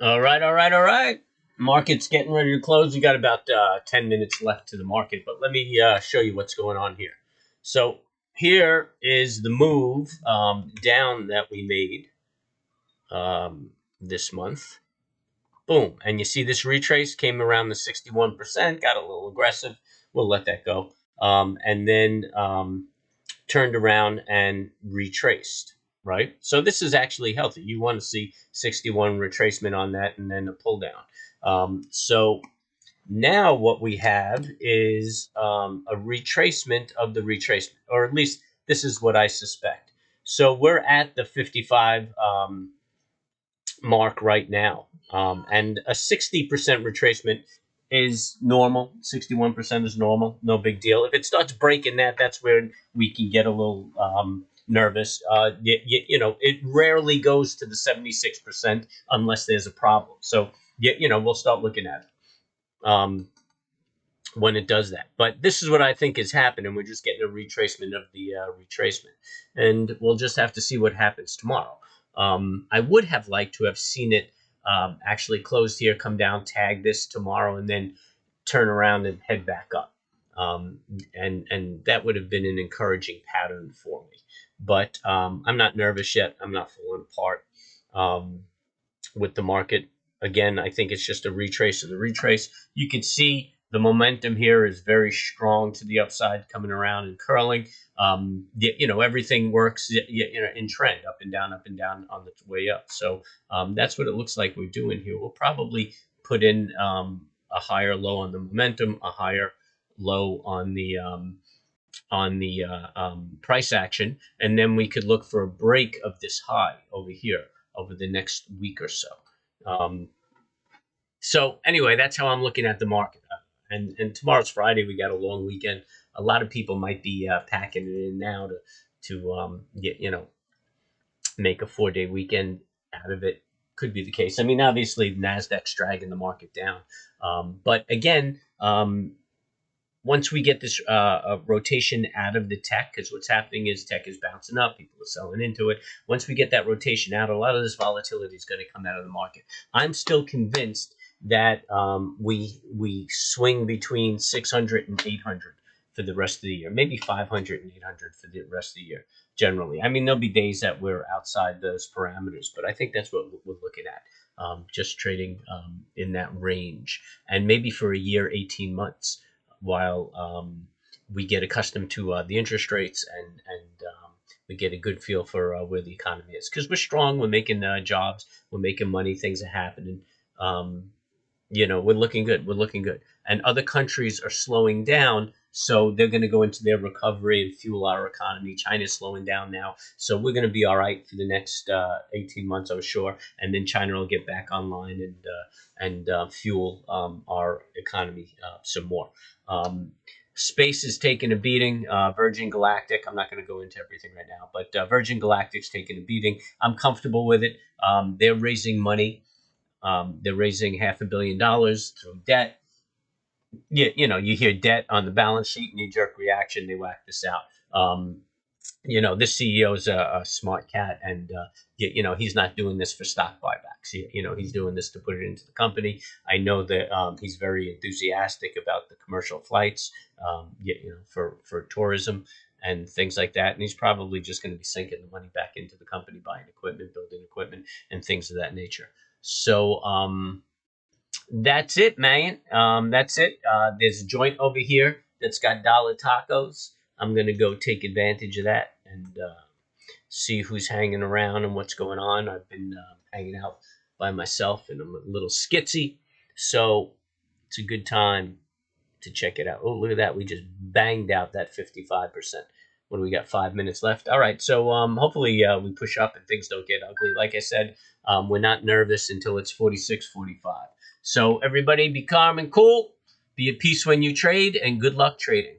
All right, all right, all right. Market's getting ready to close. We got about 10 minutes left to the market, but let me show you what's going on here. So here is the move down that we made this month. Boom. And you see this retrace came around the 61%, got a little aggressive. We'll let that go. And then turned around and retraced, right? So this is actually healthy. You want to see 61 retracement on that and then a pull down. So now what we have is a retracement of the retracement, or at least this is what I suspect. So we're at the 55 mark right now. And a 60% retracement is normal. 61% is normal. No big deal. If it starts breaking that, that's where we can get a little nervous. It rarely goes to the 76% unless there's a problem. So, we'll start looking at it when it does that. But this is what I think is happening. We're just getting a retracement of the retracement. And we'll just have to see what happens tomorrow. I would have liked to have seen it actually closed here, come down, tag this tomorrow, and then turn around and head back up. And that would have been an encouraging pattern for me. But I'm not nervous yet. I'm not falling apart with the market. Again, I think it's just a retrace of the retrace. You can see the momentum here is very strong to the upside, coming around and curling. Everything works in trend, up and down on the way up. So that's what it looks like we're doing here. We'll probably put in a higher low on the momentum, a higher low on the price action, and then we could look for a break of this high over here over the next week or so. So anyway, that's how I'm looking at the market. And tomorrow's Friday. We got a long weekend. A lot of people might be packing it in now to make a 4-day weekend out of it. Could be the case. I mean, obviously, Nasdaq's dragging the market down. But again, once we get this rotation out of the tech, because what's happening is tech is bouncing up, people are selling into it. Once we get that rotation out, a lot of this volatility is going to come out of the market. I'm still convinced that we swing between 600 and 800 for the rest of the year, maybe 500 and 800 for the rest of the year. Generally, I mean, there'll be days that we're outside those parameters, but I think that's what we're looking at. Just trading in that range, and maybe for a year, 18 months, while we get accustomed to the interest rates and we get a good feel for where the economy is. Because we're strong, we're making jobs, we're making money, things are happening. We're looking good. We're looking good. And other countries are slowing down, so they're going to go into their recovery and fuel our economy. China's slowing down now, so we're going to be all right for the next 18 months, I'm sure. And then China will get back online and fuel our economy some more. Space is taking a beating. Virgin Galactic, I'm not going to go into everything right now, but Virgin Galactic's taking a beating. I'm comfortable with it. They're raising money. They're raising $500 million through debt. You hear debt on the balance sheet, knee-jerk reaction, they whack this out. This CEO is a smart cat, and he's not doing this for stock buybacks. He's doing this to put it into the company. I know that he's very enthusiastic about the commercial flights, for tourism and things like that. And he's probably just going to be sinking the money back into the company, buying equipment, building equipment, and things of that nature. So that's it, man. That's it. There's a joint over here that's got dollar tacos. I'm going to go take advantage of that and see who's hanging around and what's going on. I've been hanging out by myself and I'm a little skitsy. So it's a good time to check it out. Oh, look at that. We just banged out that 55%. What do we got? 5 minutes left. All right. So hopefully we push up and things don't get ugly. Like I said, we're not nervous until it's 46, 45. So everybody be calm and cool. Be at peace when you trade, and good luck trading.